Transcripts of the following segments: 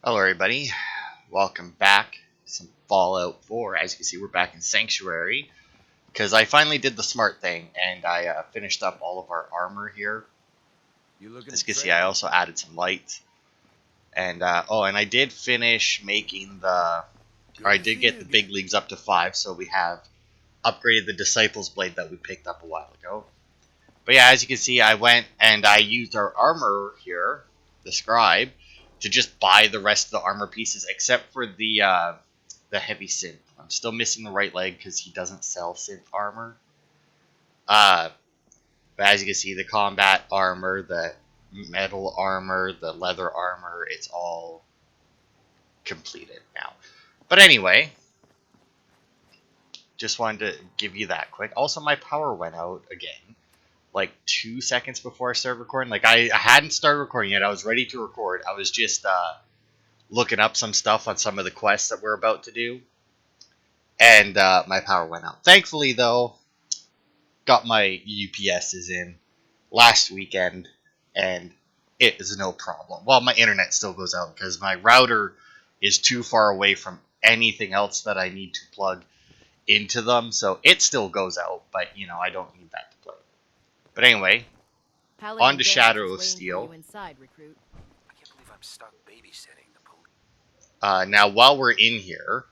Hello, everybody. Welcome back. Some Fallout 4. As you can see, we're back in Sanctuary because I finally did the smart thing and I finished up all of our armor here. As you can see, I also added some lights. And and I did finish making I did get the big leagues up to 5, so we have upgraded the Disciples Blade that we picked up a while ago. But yeah, as you can see, I went and I used our armor here, the scribe, to just buy the rest of the armor pieces, except for the heavy synth. I'm still missing the right leg because he doesn't sell synth armor. But as you can see, the combat armor, the metal armor, the leather armor, it's all completed now. But anyway, just wanted to give you that quick. Also, my power went out again, like 2 seconds before I started recording. Like I hadn't started recording yet. I was ready to record. I was just looking up some stuff on some of the quests that we're about to do, and my power went out. Thankfully, though, got my UPSs in last weekend, and it is no problem. Well, my internet still goes out because my router is too far away from anything else that I need to plug into them, so it still goes out, but I don't need that to play. But anyway, on to Shadow of Steel. Inside, recruit. I can't believe I'm stuck babysitting the police. Now, while we're in here,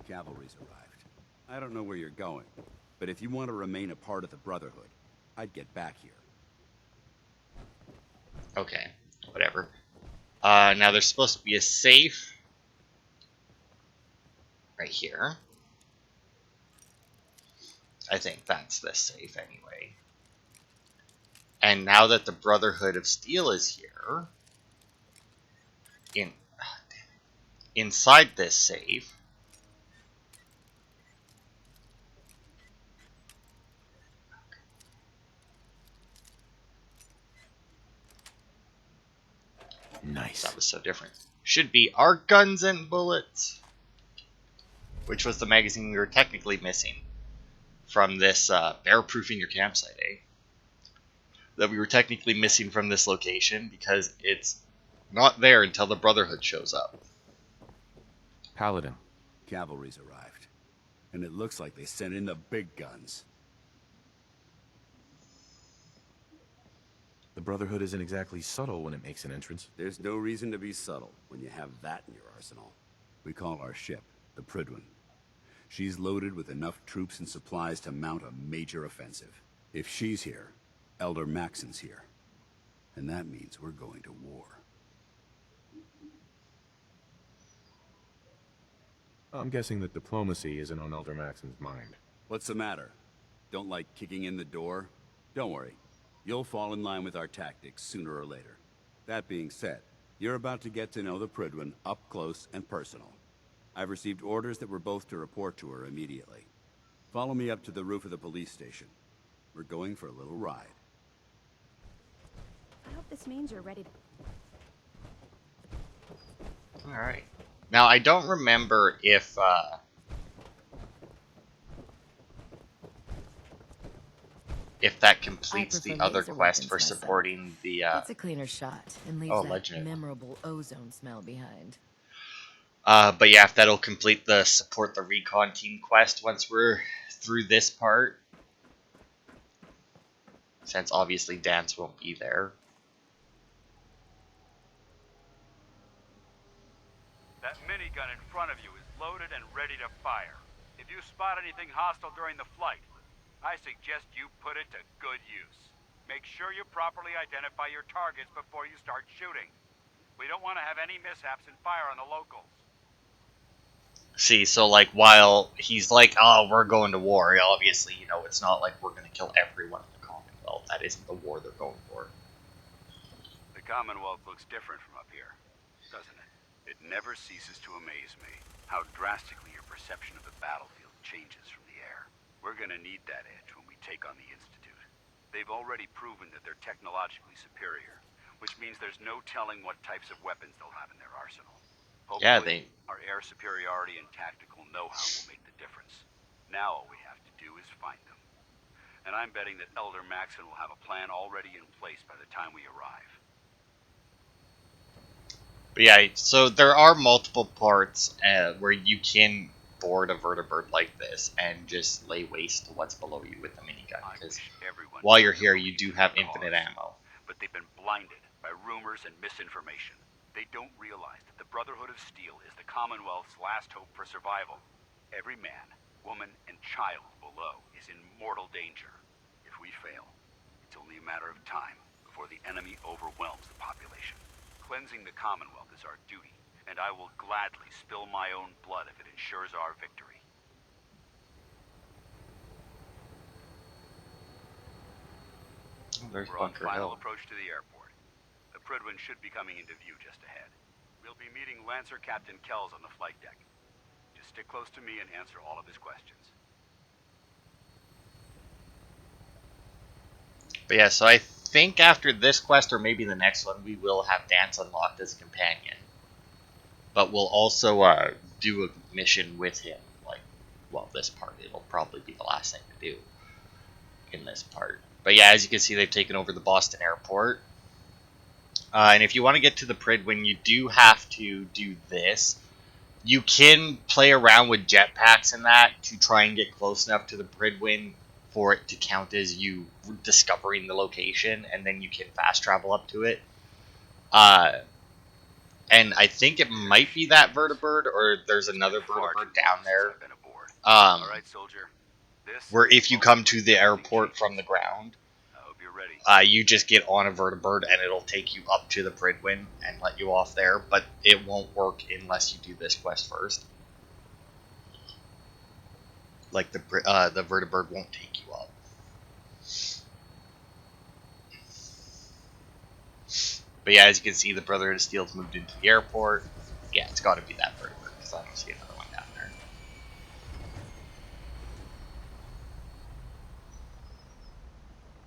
Cavalry's arrived. I don't know where you're going, but if you want to remain a part of the Brotherhood, I'd get back here. okay, whatever. Now there's supposed to be a safe right here. I think that's the safe anyway. And now that the Brotherhood of Steel is here, inside this safe, Nice. That was so different. Should be our guns and bullets, which was the magazine we were technically missing from this bear-proofing your campsite, that we were technically missing from this location because it's not there until the Brotherhood shows up. Paladin. Cavalry's arrived, and it looks like they sent in the big guns. The Brotherhood isn't exactly subtle when it makes an entrance. There's no reason to be subtle when you have that in your arsenal. We call our ship the Prydwen. She's loaded with enough troops and supplies to mount a major offensive. If she's here, Elder Maxon's here. And that means we're going to war. I'm guessing that diplomacy isn't on Elder Maxon's mind. What's the matter? Don't like kicking in the door? Don't worry. You'll fall in line with our tactics sooner or later. That being said, you're about to get to know the Prydwen up close and personal. I've received orders that we're both to report to her immediately. Follow me up to the roof of the police station. We're going for a little ride. I hope this means you're ready to... Alright. Now, I don't remember if that completes the other quest for supporting the It's a cleaner shot and leaves that memorable ozone smell behind. But yeah, if that'll complete the support the recon team quest once we're through this part. Since obviously Danse won't be there. That minigun in front of you is loaded and ready to fire. If you spot anything hostile during the flight, I suggest you put it to good use. Make sure you properly identify your targets before you start shooting. We don't want to have any mishaps and fire on the locals. See, so like while he's like, oh, we're going to war, obviously, it's not like we're going to kill everyone in the Commonwealth. That isn't the war they're going for. The Commonwealth looks different from up here, doesn't it? It never ceases to amaze me how drastically your perception of the battlefield changes from the air. We're going to need that edge when we take on the Institute. They've already proven that they're technologically superior, which means there's no telling what types of weapons they'll have in their arsenal. Hopefully, our air superiority and tactical know-how will make the difference. Now all we have to do is find them. And I'm betting that Elder Maxon will have a plan already in place by the time we arrive. But yeah, so there are multiple parts where you can board a vertibird like this and just lay waste to what's below you with the minigun. Because while you're here, you do have infinite ammo. But they've been blinded by rumors and misinformation. They don't realize that the Brotherhood of Steel is the Commonwealth's last hope for survival. Every man, woman, and child below is in mortal danger. If we fail, it's only a matter of time before the enemy overwhelms the population. Cleansing the Commonwealth is our duty, and I will gladly spill my own blood if it ensures our victory. There's We're on Bunker final Hill. approach to the airport. The Prydwen should be coming into view just ahead. We'll be meeting Lancer Captain Kells on the flight deck. Just stick close to me and answer all of his questions. But yeah, so I think after this quest, or maybe the next one, we will have Danse unlocked as a companion. But we'll also do a mission with him. Like, well, this part, it'll probably be the last thing to do in this part. But yeah, as you can see, they've taken over the Boston airport. And if you want to get to the Prydwen, you do have to do this. You can play around with jetpacks and that to try and get close enough to the Prydwen for it to count as you discovering the location, and then you can fast travel up to it. And I think it might be that vertibird, or there's another vertibird down there. All right, soldier. Where if you come to the airport from the ground, I hope you're ready. you just get on a vertibird and it'll take you up to the Prydwen and let you off there, but it won't work unless you do this quest first. Like the vertibird won't take you up. But yeah, as you can see, the Brotherhood of Steel's moved into the airport. Yeah, it's got to be that vertibird because I don't see another one down there.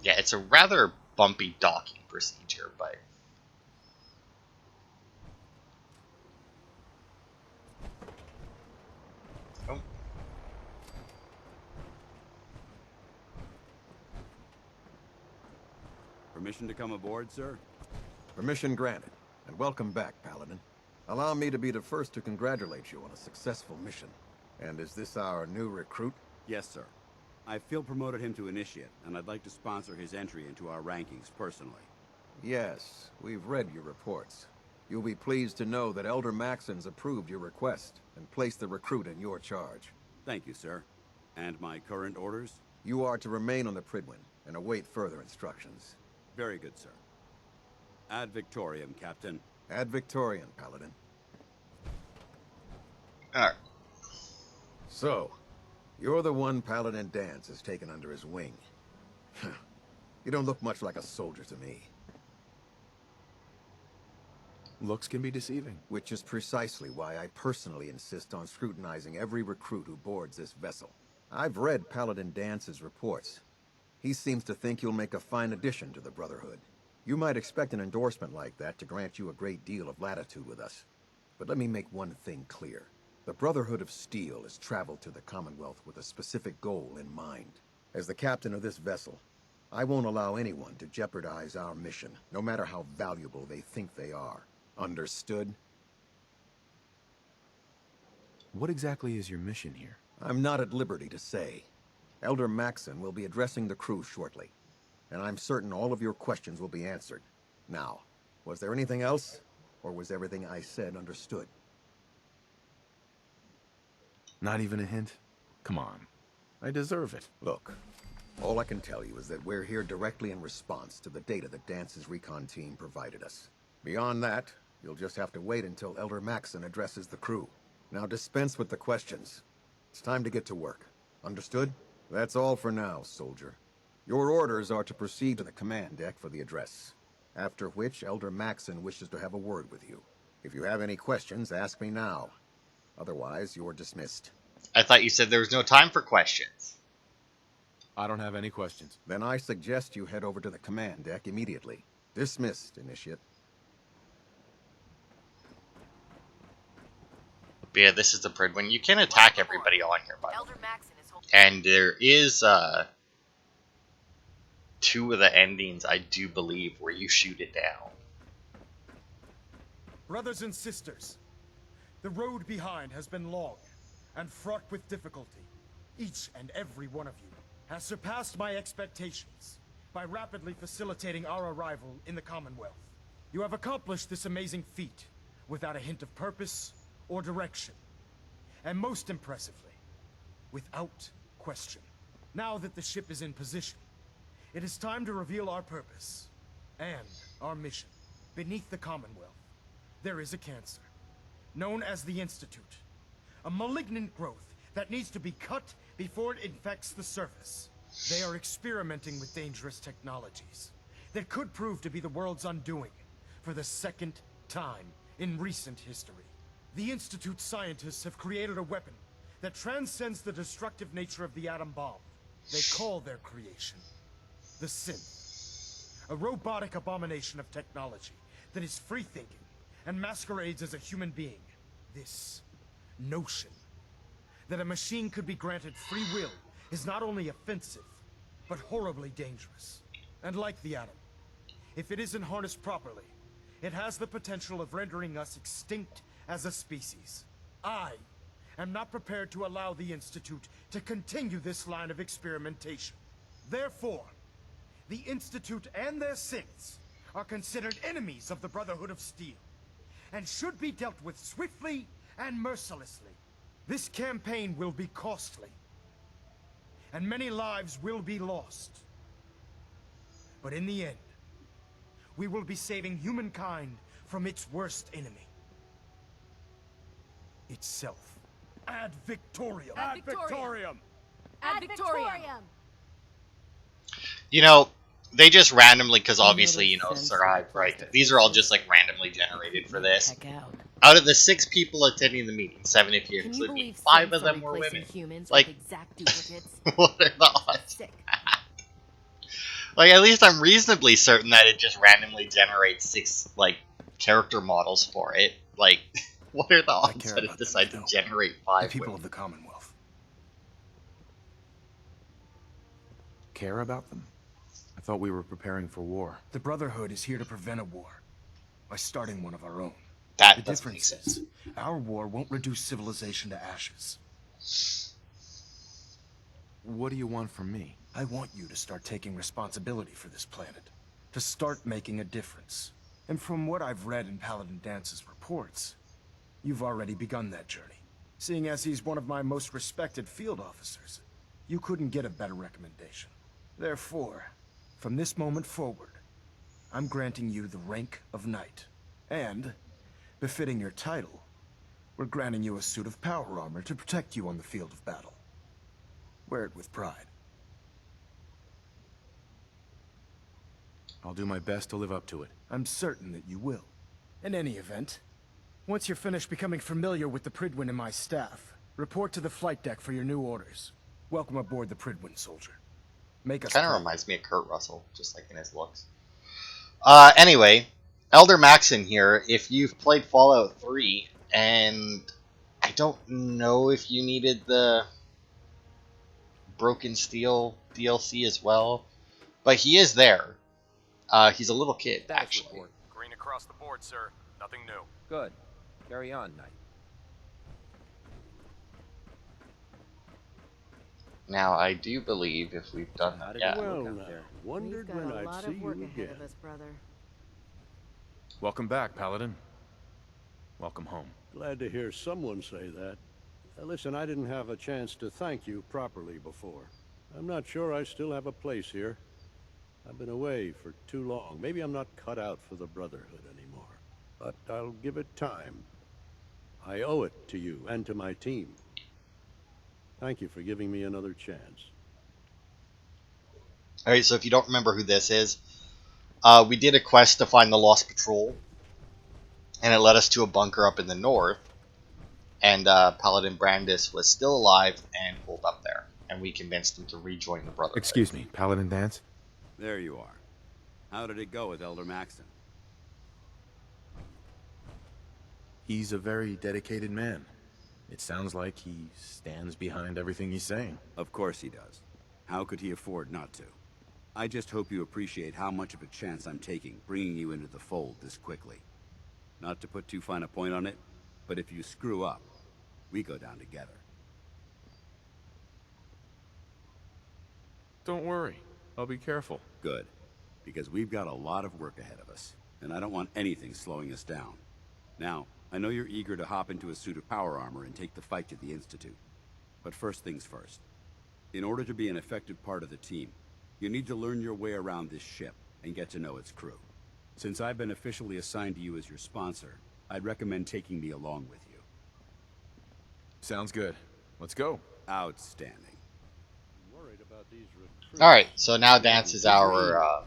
Yeah, it's a rather bumpy docking procedure, but oh. Permission to come aboard, sir? Permission granted, and welcome back, Paladin. Allow me to be the first to congratulate you on a successful mission. And is this our new recruit? Yes, sir. I feel promoted him to initiate, and I'd like to sponsor his entry into our rankings personally. Yes, we've read your reports. You'll be pleased to know that Elder Maxon's approved your request and placed the recruit in your charge. Thank you, sir. And my current orders? You are to remain on the Prydwen and await further instructions. Very good, sir. Ad Victoriam, Captain. Ad Victoriam, Paladin. Alright. So, you're the one Paladin Danse has taken under his wing. You don't look much like a soldier to me. Looks can be deceiving. Which is precisely why I personally insist on scrutinizing every recruit who boards this vessel. I've read Paladin Dance's reports. He seems to think you'll make a fine addition to the Brotherhood. You might expect an endorsement like that to grant you a great deal of latitude with us. But let me make one thing clear. The Brotherhood of Steel has traveled to the Commonwealth with a specific goal in mind. As the captain of this vessel, I won't allow anyone to jeopardize our mission, no matter how valuable they think they are. Understood? What exactly is your mission here? I'm not at liberty to say. Elder Maxon will be addressing the crew shortly, and I'm certain all of your questions will be answered. Now, was there anything else, or was everything I said understood? Not even a hint? Come on. I deserve it. Look, all I can tell you is that we're here directly in response to the data that Dance's recon team provided us. Beyond that, you'll just have to wait until Elder Maxon addresses the crew. Now dispense with the questions. It's time to get to work. Understood? That's all for now, soldier. Your orders are to proceed to the command deck for the address, after which Elder Maxon wishes to have a word with you. If you have any questions, ask me now. Otherwise, you're dismissed. I thought you said there was no time for questions. I don't have any questions. Then I suggest you head over to the command deck immediately. Dismissed, Initiate. But yeah, this is the Prydwen. You can attack everybody on here, by the way. And there is two of the endings, I do believe, where you shoot it down. Brothers and sisters, the road behind has been long and fraught with difficulty. Each and every one of you has surpassed my expectations by rapidly facilitating our arrival in the Commonwealth. You have accomplished this amazing feat without a hint of purpose or direction. And most impressively, without question. Now that the ship is in position, it is time to reveal our purpose and our mission. Beneath the Commonwealth, there is a cancer, known as the Institute. A malignant growth that needs to be cut before it infects the surface. They are experimenting with dangerous technologies that could prove to be the world's undoing for the second time in recent history. The Institute scientists have created a weapon that transcends the destructive nature of the atom bomb. They call their creation the Synth. A robotic abomination of technology that is free-thinking and masquerades as a human being. This notion that a machine could be granted free will is not only offensive, but horribly dangerous. And like the atom, if it isn't harnessed properly, it has the potential of rendering us extinct as a species. I am not prepared to allow the Institute to continue this line of experimentation. Therefore, the Institute and their synths are considered enemies of the Brotherhood of Steel, and should be dealt with swiftly and mercilessly. This campaign will be costly, and many lives will be lost. But in the end, we will be saving humankind from its worst enemy. Itself. Ad Victoriam! Ad Victoriam! Ad Victoriam! You know, they just randomly, because obviously, I you know, noticed Sir sense Hive, of the right? plastic These are all faces. just like randomly generated for this. Check out. Out of the 6 people attending the meeting, 7 if you Can you include me, believe 5 synths of them are were replacing women. humans Like, with exact duplicates? what are the odds? Sick. Like, at least I'm reasonably certain that it just randomly generates 6, like, character models for it. Like, what are the I odds care that it about them, decides you to know. generate The 5 people women? of the Commonwealth. Care about them? I thought we were preparing for war. The Brotherhood is here to prevent a war by starting one of our own. That The doesn't make difference sense. is, our war won't reduce civilization to ashes. What do you want from me? I want you to start taking responsibility for this planet. To start making a difference. And from what I've read in Paladin Dance's reports, you've already begun that journey. Seeing as he's one of my most respected field officers, you couldn't get a better recommendation. Therefore, from this moment forward, I'm granting you the rank of Knight. And, befitting your title, we're granting you a suit of power armor to protect you on the field of battle. Wear it with pride. I'll do my best to live up to it. I'm certain that you will. In any event, once you're finished becoming familiar with the Pridwin and my staff, report to the flight deck for your new orders. Welcome aboard the Pridwin, soldier. Make us Kind of proud. reminds me of Kurt Russell, just like in his looks. Anyway, Elder Maxon here. If you've played Fallout 3, and I don't know if you needed the Broken Steel DLC as well, but he is there. He's a little kid, Status actually. report. Green across the board, sir. Nothing new. Good. Carry on, Knight. Now, I do believe if we've done How that, did yeah. it Well, look up there? wondered We've got when a I'd lot see of work you ahead again. of us, brother. Welcome back, Paladin. Welcome home. Glad to hear someone say that. Listen, I didn't have a chance to thank you properly before. I'm not sure I still have a place here. I've been away for too long. Maybe I'm not cut out for the Brotherhood anymore. But I'll give it time. I owe it to you and to my team. Thank you for giving me another chance. Alright, so if you don't remember who this is, we did a quest to find the Lost Patrol, and it led us to a bunker up in the north, and Paladin Brandis was still alive and pulled up there, and we convinced him to rejoin the Brotherhood. Excuse me, Paladin Danse? There you are. How did it go with Elder Maxon? He's a very dedicated man. It sounds like he stands behind everything he's saying. Of course he does. How could he afford not to? I just hope you appreciate how much of a chance I'm taking, bringing you into the fold this quickly. Not to put too fine a point on it, but if you screw up, we go down together. Don't worry. I'll be careful. Good. Because we've got a lot of work ahead of us, and I don't want anything slowing us down. Now, I know you're eager to hop into a suit of power armor and take the fight to the Institute. But first things first. In order to be an effective part of the team, you need to learn your way around this ship and get to know its crew. Since I've been officially assigned to you as your sponsor, I'd recommend taking me along with you. Sounds good. Let's go. Outstanding. Alright, so now Danse is our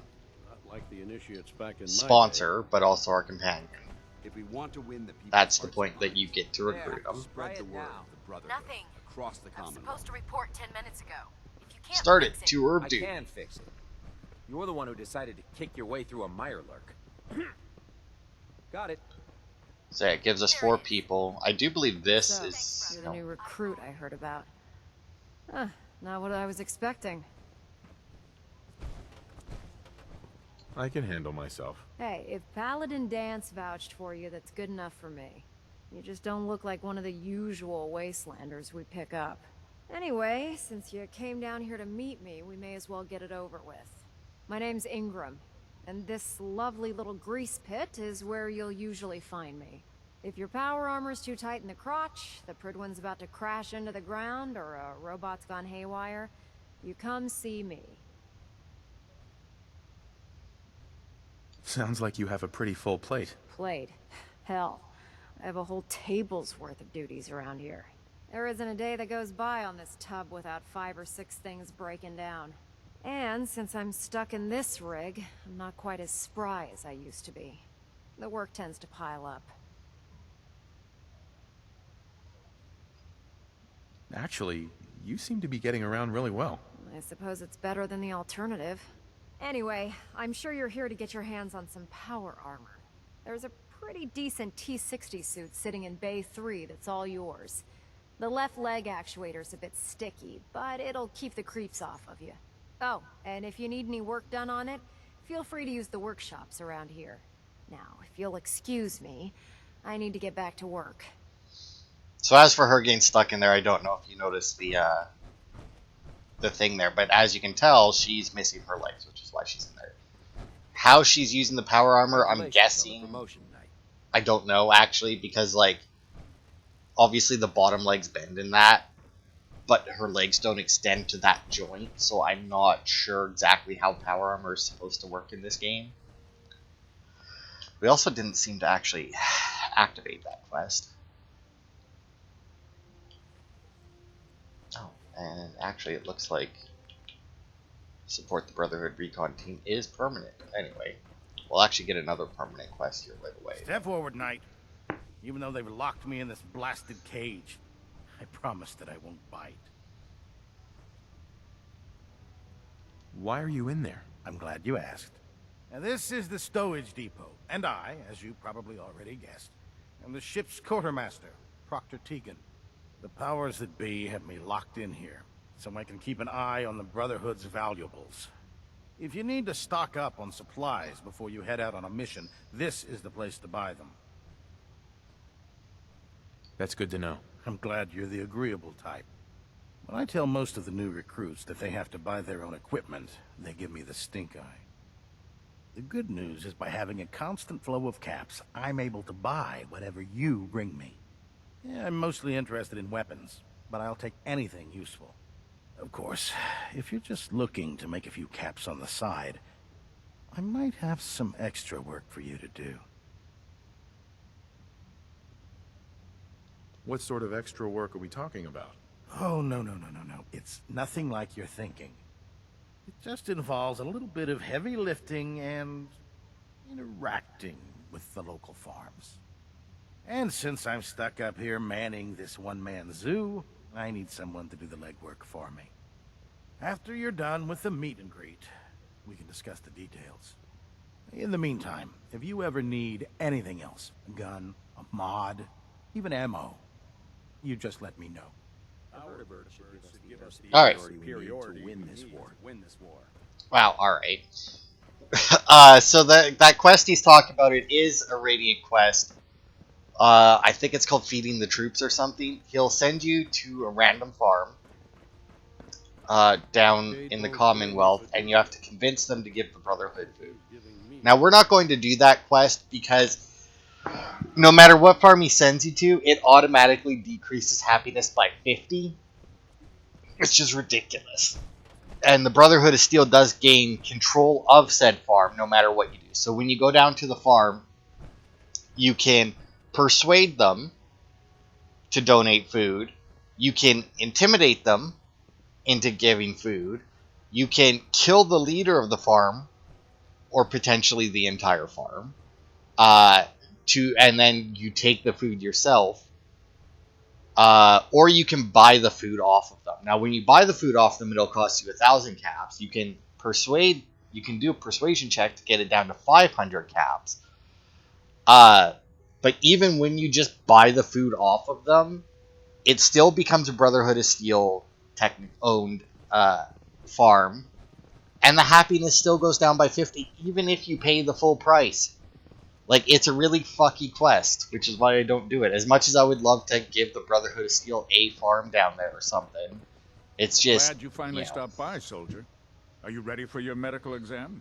like the initiates back in sponsor, but also our companion. If we want to win the That's the point that you get to recruit them. Spread the word of the Brotherhood Nothing. across the I was Commonwealth. supposed to report 10 minutes ago. If you can't Start fix it, tour of I duty. can fix it. You're the one who decided to kick your way through a Mirelurk. Got it. So yeah, it gives us 4 people. I do believe this So, is... you're the new recruit I heard about. Huh, not what I was expecting. I can handle myself. Hey, if Paladin Danse vouched for you, that's good enough for me. You just don't look like one of the usual wastelanders we pick up. Anyway, since you came down here to meet me, we may as well get it over with. My name's Ingram, and this lovely little grease pit is where you'll usually find me. If your power armor's too tight in the crotch, the Pridwin's about to crash into the ground, or a robot's gone haywire, you come see me. Sounds like you have a pretty full plate. Plate? Hell, I have a whole table's worth of duties around here. There isn't a day that goes by on this tub without 5 or 6 things breaking down. And since I'm stuck in this rig, I'm not quite as spry as I used to be. The work tends to pile up. Actually, you seem to be getting around really well. I suppose it's better than the alternative. Anyway, I'm sure you're here to get your hands on some power armor. There's a pretty decent T-60 suit sitting in Bay 3 that's all yours. The left leg actuator's a bit sticky, but it'll keep the creeps off of you. Oh, and if you need any work done on it, feel free to use the workshops around here. Now, if you'll excuse me, I need to get back to work. So as for her getting stuck in there, I don't know if you noticed the thing there, but as you can tell, she's missing her legs, which is why she's in there. How she's using the power armor, I'm guessing. I don't know, actually, because, like, obviously the bottom legs bend in that, but her legs don't extend to that joint, so I'm not sure exactly how power armor is supposed to work in this game. We also didn't seem to actually activate that quest. Oh, and actually it looks like support the Brotherhood recon team is permanent. Anyway, we'll actually get another permanent quest here right away. Step forward, Knight. Even though they've locked me in this blasted cage, I promise that I won't bite. Why are you in there? I'm glad you asked. Now, this is the stowage depot, and I, as you probably already guessed, am the ship's quartermaster, Proctor Tegan. The powers that be have me locked in here, so I can keep an eye on the Brotherhood's valuables. If you need to stock up on supplies before you head out on a mission, this is the place to buy them. That's good to know. I'm glad you're the agreeable type. When I tell most of the new recruits that they have to buy their own equipment, they give me the stink eye. The good news is by having a constant flow of caps, I'm able to buy whatever you bring me. Yeah, I'm mostly interested in weapons, but I'll take anything useful. Of course, if you're just looking to make a few caps on the side, I might have some extra work for you to do. What sort of extra work are we talking about? Oh, no. It's nothing like you're thinking. It just involves a little bit of heavy lifting and interacting with the local farms. And since I'm stuck up here manning this one-man zoo, I need someone to do the legwork for me. After you're done with the meet and greet, we can discuss the details. In the meantime, if you ever need anything else, a gun, a mod, even ammo, you just let me know. Alright. Win this war. Wow, alright. So that quest he's talking about, it is a Radiant quest. I think it's called Feeding the Troops or something. He'll send you to a random farm down in the Commonwealth, and you have to convince them to give the Brotherhood food. Now, we're not going to do that quest because no matter what farm he sends you to, it automatically decreases happiness by 50. It's just ridiculous. And the Brotherhood of Steel does gain control of said farm no matter what you do. So when you go down to the farm, you can persuade them to donate food. You can intimidate them into giving food. You can kill the leader of the farm or potentially the entire farm. And then you take the food yourself. Or you can buy the food off of them. Now, when you buy the food off them, it'll cost you 1,000 caps. You can do a persuasion check to get it down to 500 caps. But even when you just buy the food off of them, it still becomes a Brotherhood of Steel owned farm, and the happiness still goes down by 50, even if you pay the full price. Like, it's a really fucky quest, which is why I don't do it. As much as I would love to give the Brotherhood of Steel a farm down there or something, it's just... Glad you finally stopped by, soldier. Are you ready for your medical exam?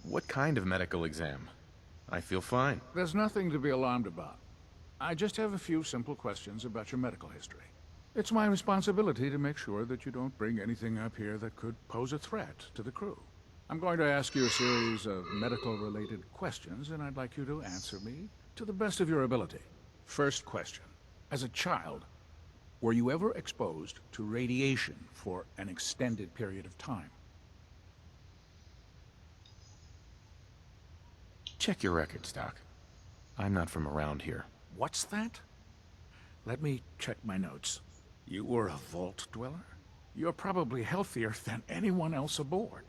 What kind of medical exam? I feel fine. There's nothing to be alarmed about. I just have a few simple questions about your medical history. It's my responsibility to make sure that you don't bring anything up here that could pose a threat to the crew. I'm going to ask you a series of medical-related questions, and I'd like you to answer me to the best of your ability. First question. As a child, were you ever exposed to radiation for an extended period of time? Check your records, Doc. I'm not from around here. What's that? Let me check my notes. You were a vault dweller? You're probably healthier than anyone else aboard.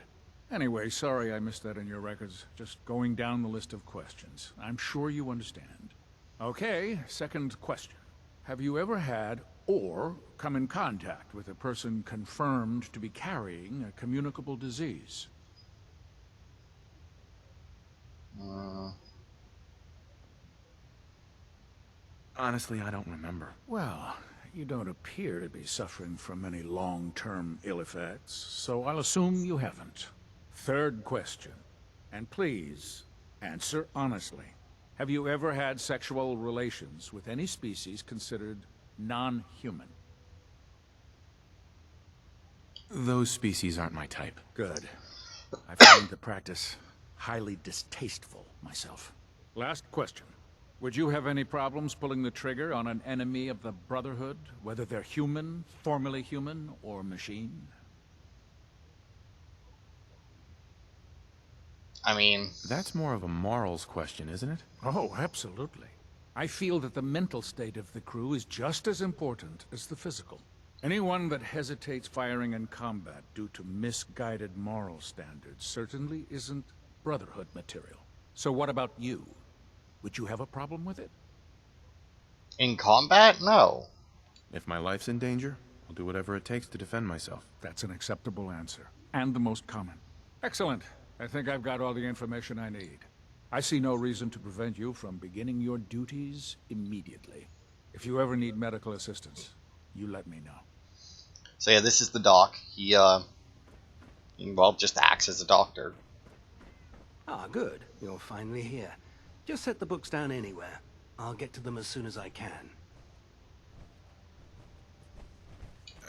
Anyway, sorry I missed that in your records. Just going down the list of questions. I'm sure you understand. Okay, second question. Have you ever had or come in contact with a person confirmed to be carrying a communicable disease? Honestly, I don't remember. Well, you don't appear to be suffering from any long-term ill effects, so I'll assume you haven't. Third question, and please, answer honestly. Have you ever had sexual relations with any species considered non-human? Those species aren't my type. Good. I find the practice highly distasteful myself. Last question. Would you have any problems pulling the trigger on an enemy of the Brotherhood, whether they're human, formerly human, or machine? I mean... That's more of a morals question, isn't it? Oh, absolutely. I feel that the mental state of the crew is just as important as the physical. Anyone that hesitates firing in combat due to misguided moral standards certainly isn't Brotherhood material. So what about you? Would you have a problem with it? In combat? No. If my life's in danger, I'll do whatever it takes to defend myself. That's an acceptable answer, and the most common. Excellent. I think I've got all the information I need. I see no reason to prevent you from beginning your duties immediately. If you ever need medical assistance, you let me know. So yeah, this is the doc. He well, just acts as a doctor. Ah, good. You're finally here. Just set the books down anywhere. I'll get to them as soon as I can.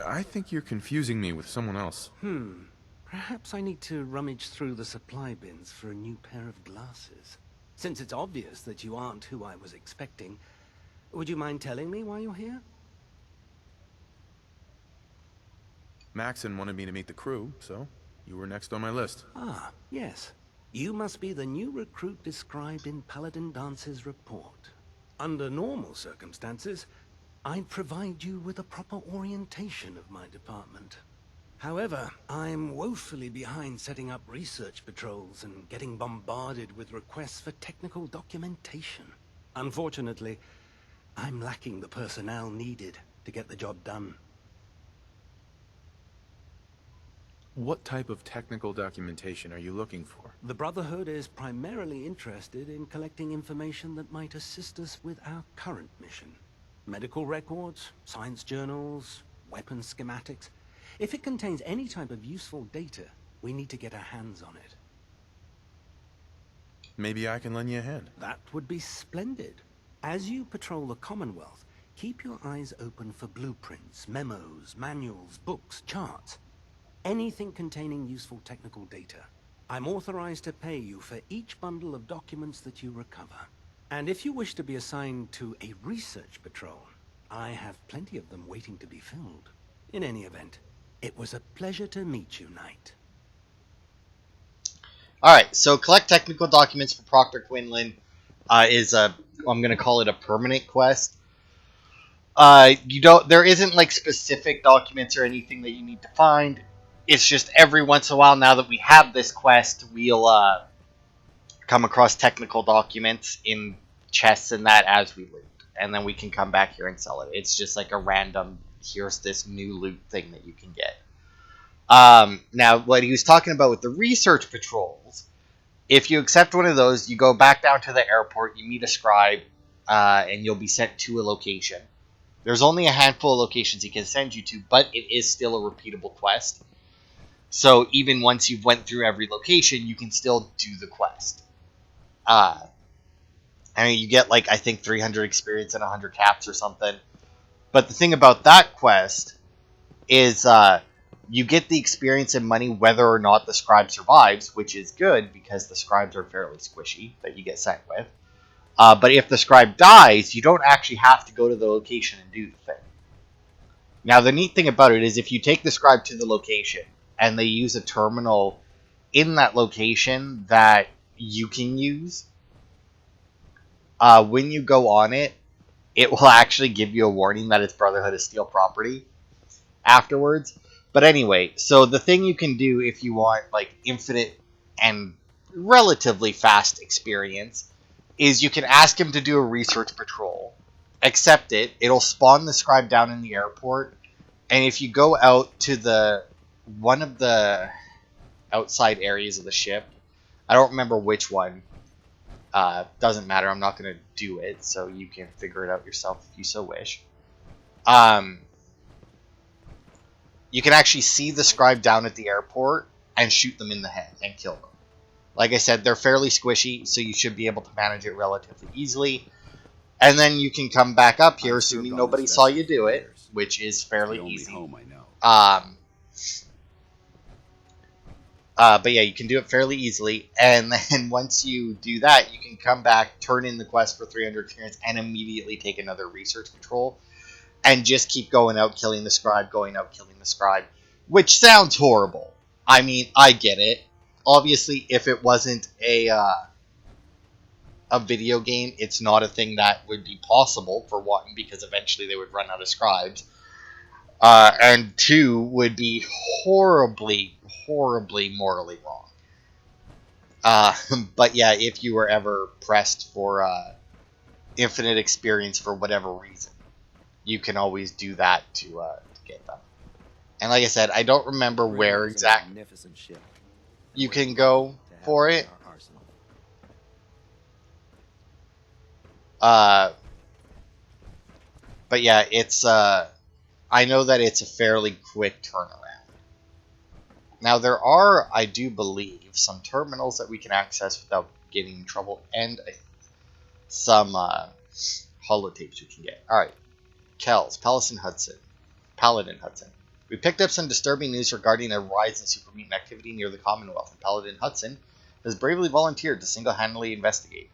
I think you're confusing me with someone else. Perhaps I need to rummage through the supply bins for a new pair of glasses. Since it's obvious that you aren't who I was expecting, would you mind telling me why you're here? Maxon wanted me to meet the crew, so you were next on my list. Ah, yes. You must be the new recruit described in Paladin Dance's report. Under normal circumstances, I'd provide you with a proper orientation of my department. However, I'm woefully behind setting up research patrols and getting bombarded with requests for technical documentation. Unfortunately, I'm lacking the personnel needed to get the job done. What type of technical documentation are you looking for? The Brotherhood is primarily interested in collecting information that might assist us with our current mission. Medical records, science journals, weapon schematics. If it contains any type of useful data, we need to get our hands on it. Maybe I can lend you a hand. That would be splendid. As you patrol the Commonwealth, keep your eyes open for blueprints, memos, manuals, books, charts. Anything containing useful technical data. I'm authorized to pay you for each bundle of documents that you recover. And if you wish to be assigned to a research patrol, I have plenty of them waiting to be filled. In any event, it was a pleasure to meet you, Knight. Alright, so collect technical documents for Proctor Quinlan is a, I'm going to call it a permanent quest. There isn't like specific documents or anything that you need to find. It's just every once in a while, now that we have this quest, we'll come across technical documents in chests and that as we loot. And then we can come back here and sell it. It's just like a random, here's this new loot thing that you can get. Now, what he was talking about with the research patrols, if you accept one of those, you go back down to the airport, you meet a scribe, and you'll be sent to a location. There's only a handful of locations he can send you to, but it is still a repeatable quest. So even once you've went through every location, you can still do the quest. I mean, you get like, I think 300 experience and 100 caps or something. But the thing about that quest is you get the experience and money whether or not the scribe survives, which is good because the scribes are fairly squishy that you get sent with. But if the scribe dies, you don't actually have to go to the location and do the thing. Now, the neat thing about it is if you take the scribe to the location and they use a terminal in that location that you can use, when you go on it, it will actually give you a warning that it's Brotherhood of Steel property afterwards. But anyway, so the thing you can do if you want like infinite and relatively fast experience is you can ask him to do a research patrol, accept it, it'll spawn the scribe down in the airport, and if you go out to one of the outside areas of the ship, I don't remember which one, doesn't matter, I'm not going to do it, so you can figure it out yourself if you so wish. You can actually see the scribe down at the airport and shoot them in the head and kill them. Like I said, they're fairly squishy, so you should be able to manage it relatively easily. And then you can come back up here, assuming nobody saw you do it, which is fairly easy. Home I know. But yeah, you can do it fairly easily. And then once you do that, you can come back, turn in the quest for 300 experience, and immediately take another research patrol. And just keep going out, killing the scribe, going out, killing the scribe. Which sounds horrible. I mean, I get it. Obviously, if it wasn't a video game, it's not a thing that would be possible, for one, because eventually they would run out of scribes. And two, would be horribly, horribly morally wrong. But yeah, if you were ever pressed for infinite experience for whatever reason, you can always do that to get them. And like I said, I don't remember where exactly you can go for it. But yeah, it's I know that it's a fairly quick turnaround. Now there are, I do believe, some terminals that we can access without getting in trouble, and some holotapes we can get. Alright. Kells, Paladin Hudson. We picked up some disturbing news regarding a rise in super mutant activity near the Commonwealth, and Paladin Hudson has bravely volunteered to single-handedly investigate.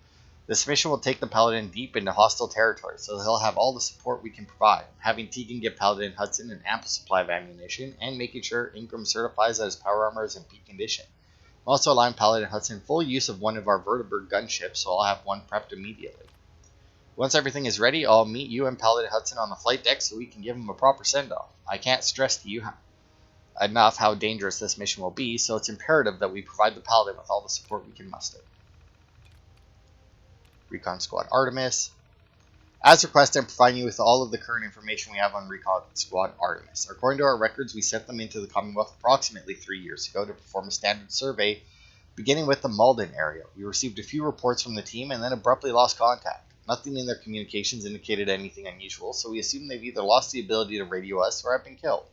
This mission will take the Paladin deep into hostile territory, so he'll have all the support we can provide. Having Tegan give Paladin Hudson an ample supply of ammunition, and making sure Ingram certifies that his power armor is in peak condition. I'm also allowing Paladin Hudson full use of one of our vertibird gunships, so I'll have one prepped immediately. Once everything is ready, I'll meet you and Paladin Hudson on the flight deck so we can give him a proper send-off. I can't stress to you enough how dangerous this mission will be, so it's imperative that we provide the Paladin with all the support we can muster. Recon Squad Artemis. As requested, I'm providing you with all of the current information we have on Recon Squad Artemis. According to our records, we sent them into the Commonwealth approximately 3 years ago to perform a standard survey, beginning with the Malden area. We received a few reports from the team and then abruptly lost contact. Nothing in their communications indicated anything unusual, so we assume they've either lost the ability to radio us or have been killed.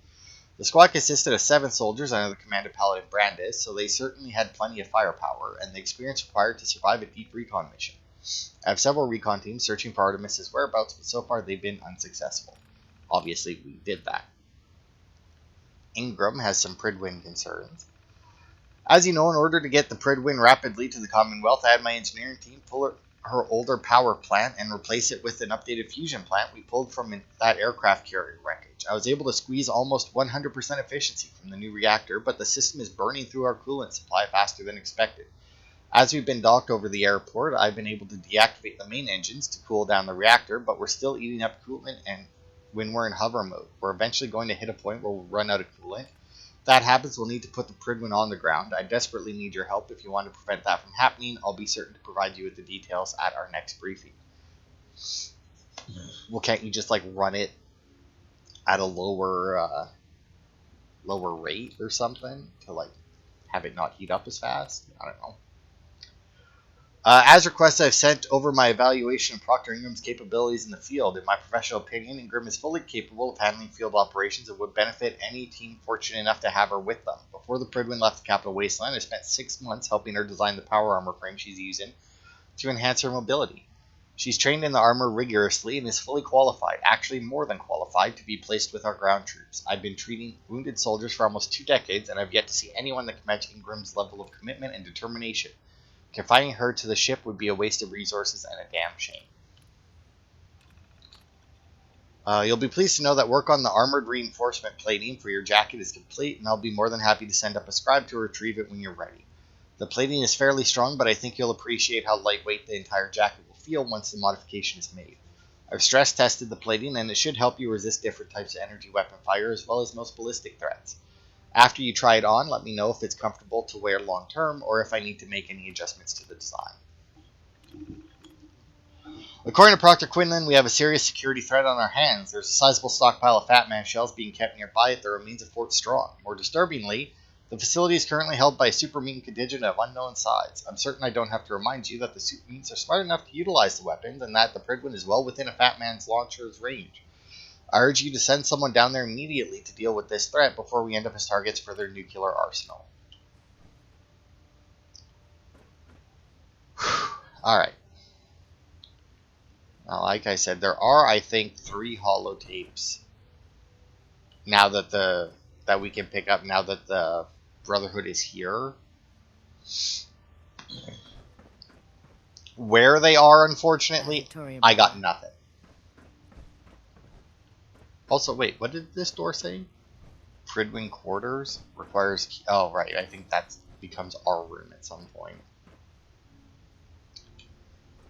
The squad consisted of 7 soldiers under the command of Paladin Brandis, so they certainly had plenty of firepower and the experience required to survive a deep recon mission. I have several recon teams searching for Artemis's whereabouts, but so far they've been unsuccessful. Obviously, we did that. Ingram has some Pridwin concerns. As you know, in order to get the Pridwin rapidly to the Commonwealth, I had my engineering team pull her older power plant and replace it with an updated fusion plant we pulled from that aircraft carrier wreckage. I was able to squeeze almost 100% efficiency from the new reactor, but the system is burning through our coolant supply faster than expected. As we've been docked over the airport, I've been able to deactivate the main engines to cool down the reactor, but we're still eating up coolant, and when we're in hover mode, we're eventually going to hit a point where we'll run out of coolant. If that happens, we'll need to put the Pridwin on the ground. I desperately need your help if you want to prevent that from happening. I'll be certain to provide you with the details at our next briefing. Well, can't you just run it at a lower rate or something to have it not heat up as fast? I don't know. As requested, I've sent over my evaluation of Proctor Ingram's capabilities in the field. In my professional opinion, Ingram is fully capable of handling field operations and would benefit any team fortunate enough to have her with them. Before the Pridwin left the capital wasteland, I spent 6 months helping her design the power armor frame she's using to enhance her mobility. She's trained in the armor rigorously and is fully qualified, actually more than qualified, to be placed with our ground troops. I've been treating wounded soldiers for almost 2 decades, and I've yet to see anyone that can match Ingram's level of commitment and determination. Confining her to the ship would be a waste of resources and a damn shame. You'll be pleased to know that work on the armored reinforcement plating for your jacket is complete, and I'll be more than happy to send up a scribe to retrieve it when you're ready. The plating is fairly strong, but I think you'll appreciate how lightweight the entire jacket will feel once the modification is made. I've stress tested the plating, and it should help you resist different types of energy weapon fire as well as most ballistic threats. After you try it on, let me know if it's comfortable to wear long term or if I need to make any adjustments to the design. According to Proctor Quinlan, we have a serious security threat on our hands. There's a sizable stockpile of Fat Man shells being kept nearby at the remains of Fort Strong. More disturbingly, the facility is currently held by a super mutant contingent of unknown size. I'm certain I don't have to remind you that the super mutants are smart enough to utilize the weapons and that the Pridwin is well within a Fat Man's launcher's range. I urge you to send someone down there immediately to deal with this threat before we end up as targets for their nuclear arsenal. Alright. Now, like I said, there are, I think, 3 holotapes now that we can pick up now that the Brotherhood is here. Where they are, unfortunately, I got nothing. Also, wait, what did this door say? Pridwin quarters requires key. Oh, right. I think that becomes our room at some point.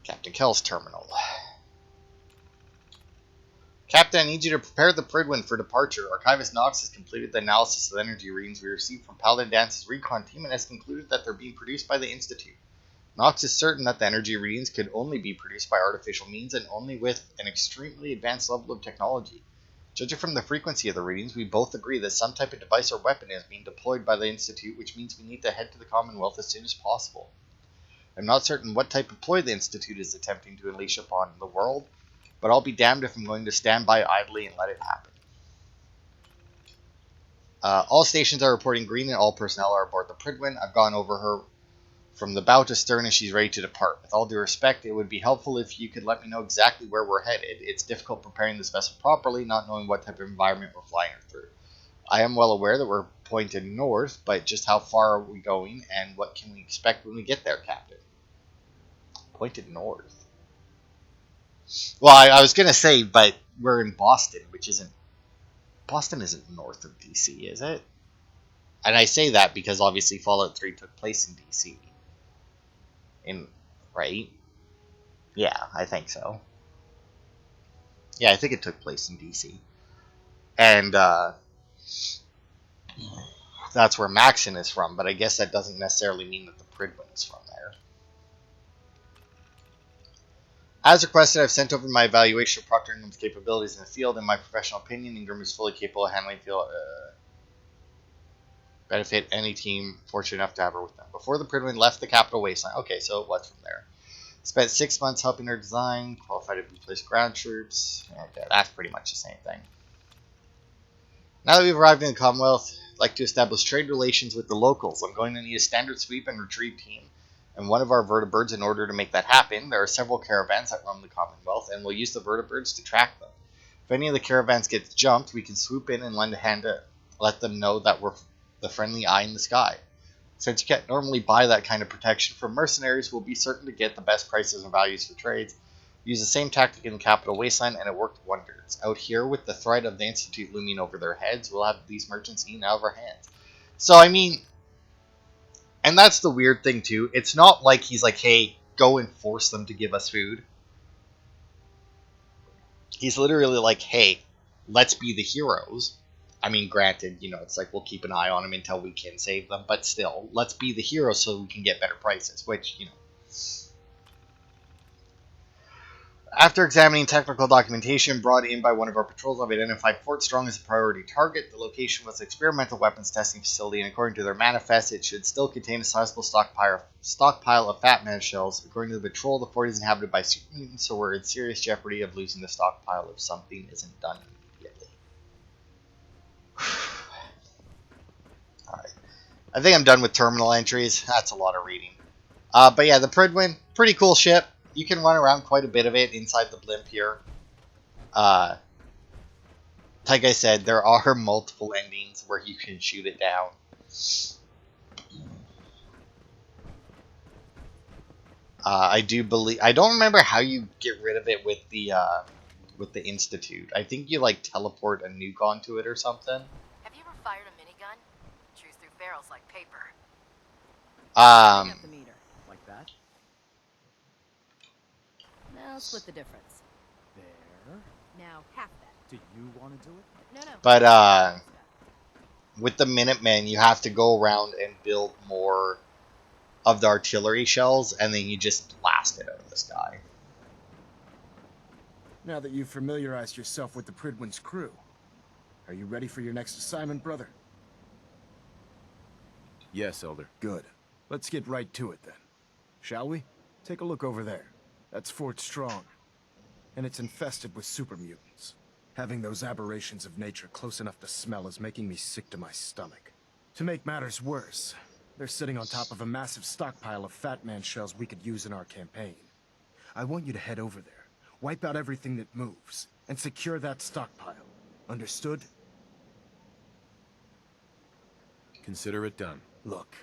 Captain Kell's terminal. Captain, I need you to prepare the Pridwin for departure. Archivist Knox has completed the analysis of the energy readings we received from Paladin Dance's recon team and has concluded that they're being produced by the Institute. Knox is certain that the energy readings could only be produced by artificial means and only with an extremely advanced level of technology. Judging from the frequency of the readings, we both agree that some type of device or weapon is being deployed by the Institute, which means we need to head to the Commonwealth as soon as possible. I'm not certain what type of ploy the Institute is attempting to unleash upon the world, but I'll be damned if I'm going to stand by idly and let it happen. All stations are reporting green and all personnel are aboard the Pridwin. I've gone over her from the bow to stern and she's ready to depart. With all due respect, it would be helpful if you could let me know exactly where we're headed. It's difficult preparing this vessel properly, not knowing what type of environment we're flying her through. I am well aware that we're pointed north, but just how far are we going and what can we expect when we get there, Captain? Pointed north. Well, I was going to say, but we're in Boston, which isn't... Boston isn't north of DC, is it? And I say that because obviously Fallout 3 took place in DC. Right? Yeah, I think so. Yeah, I think it took place in DC. And that's where Maxon is from, but I guess that doesn't necessarily mean that the Pridwin is from there. As requested, I've sent over my evaluation of Procter & Gamble's capabilities in the field. In my professional opinion, Ingram is fully capable of handling field benefit any team fortunate enough to have her with them. Before the Pridwin left the capital wasteland. Okay, so it was from there. Spent 6 months helping her design, qualified to replace ground troops. Okay, that's pretty much the same thing. Now that we've arrived in the Commonwealth, I'd like to establish trade relations with the locals. I'm going to need a standard sweep and retrieve team and one of our vertibirds in order to make that happen. There are several caravans that roam the Commonwealth, and we'll use the vertibirds to track them. If any of the caravans gets jumped, we can swoop in and lend a hand to let them know that we're the friendly eye in the sky. Since you can't normally buy that kind of protection from mercenaries, we'll be certain to get the best prices and values for trades. Use the same tactic in the capital wasteland, and it worked wonders. Out here, with the threat of the Institute looming over their heads, we'll have these merchants eaten out of our hands. So, I mean, and that's the weird thing, too. It's not like he's like, hey, go and force them to give us food. He's literally like, hey, let's be the heroes. I mean, granted, you know, it's like we'll keep an eye on them until we can save them. But still, let's be the heroes so we can get better prices, which, you know. After examining technical documentation brought in by one of our patrols, I've identified Fort Strong as a priority target. The location was an experimental weapons testing facility, and according to their manifest, it should still contain a sizable stockpile of fat man shells. According to the patrol, the fort is inhabited by super mutants, so we're in serious jeopardy of losing the stockpile if something isn't done immediately. Alright. I think I'm done with terminal entries. That's a lot of reading. But yeah, the Pridwin, pretty cool ship. You can run around quite a bit of it inside the blimp here. Like I said, there are multiple endings where you can shoot it down. I don't remember how you get rid of it with the Institute. I think you like teleport a nuke onto it or something. Have you ever fired a minigun? Chews through barrels like paper. Up the meter. Like that? Now split the difference. There. Now half that. Do you want to do it? No. But with the Minutemen, you have to go around and build more of the artillery shells, and then you just blast it out of the sky. Now that you've familiarized yourself with the Pridwin's crew, are you ready for your next assignment, brother? Yes, Elder. Good. Let's get right to it then. Shall we? Take a look over there. That's Fort Strong. And it's infested with super mutants. Having those aberrations of nature close enough to smell is making me sick to my stomach. To make matters worse, they're sitting on top of a massive stockpile of Fat Man shells we could use in our campaign. I want you to head over there, wipe out everything that moves, and secure that stockpile. Understood? Consider it done. Look,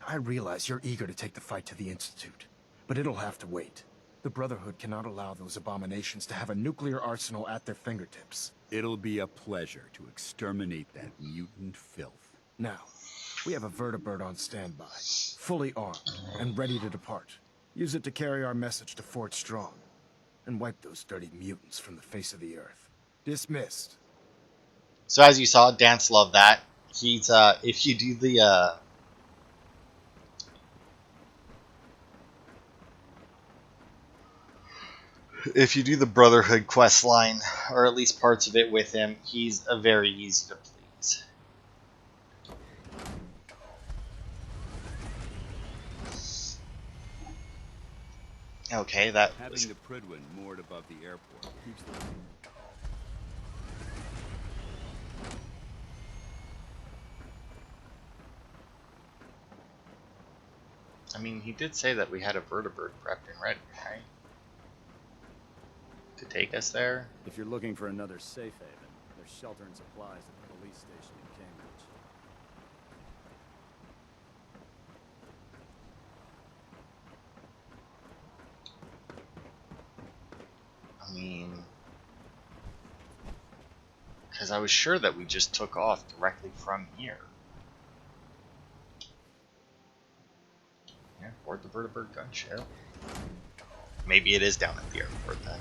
I realize you're eager to take the fight to the Institute, but it'll have to wait. The Brotherhood cannot allow those abominations to have a nuclear arsenal at their fingertips. It'll be a pleasure to exterminate that mutant filth. Now, we have a vertibird on standby, fully armed and ready to depart. Use it to carry our message to Fort Strong, and wipe those dirty mutants from the face of the earth. Dismissed. So as you saw, Danse loved that. He's if you do the Brotherhood quest line, or at least parts of it with him, he's a very easy to please. Okay, that Having was... the Pridwin moored above the airport keeps the... I mean, he did say that we had a vertibird prepped and ready, right? To take us there? If you're looking for another safe haven, there's shelter and supplies at the police station in Cambridge. I mean... Because I was sure that we just took off directly from here. Yeah, board the vertibird gunship. Maybe it is down at the airport then.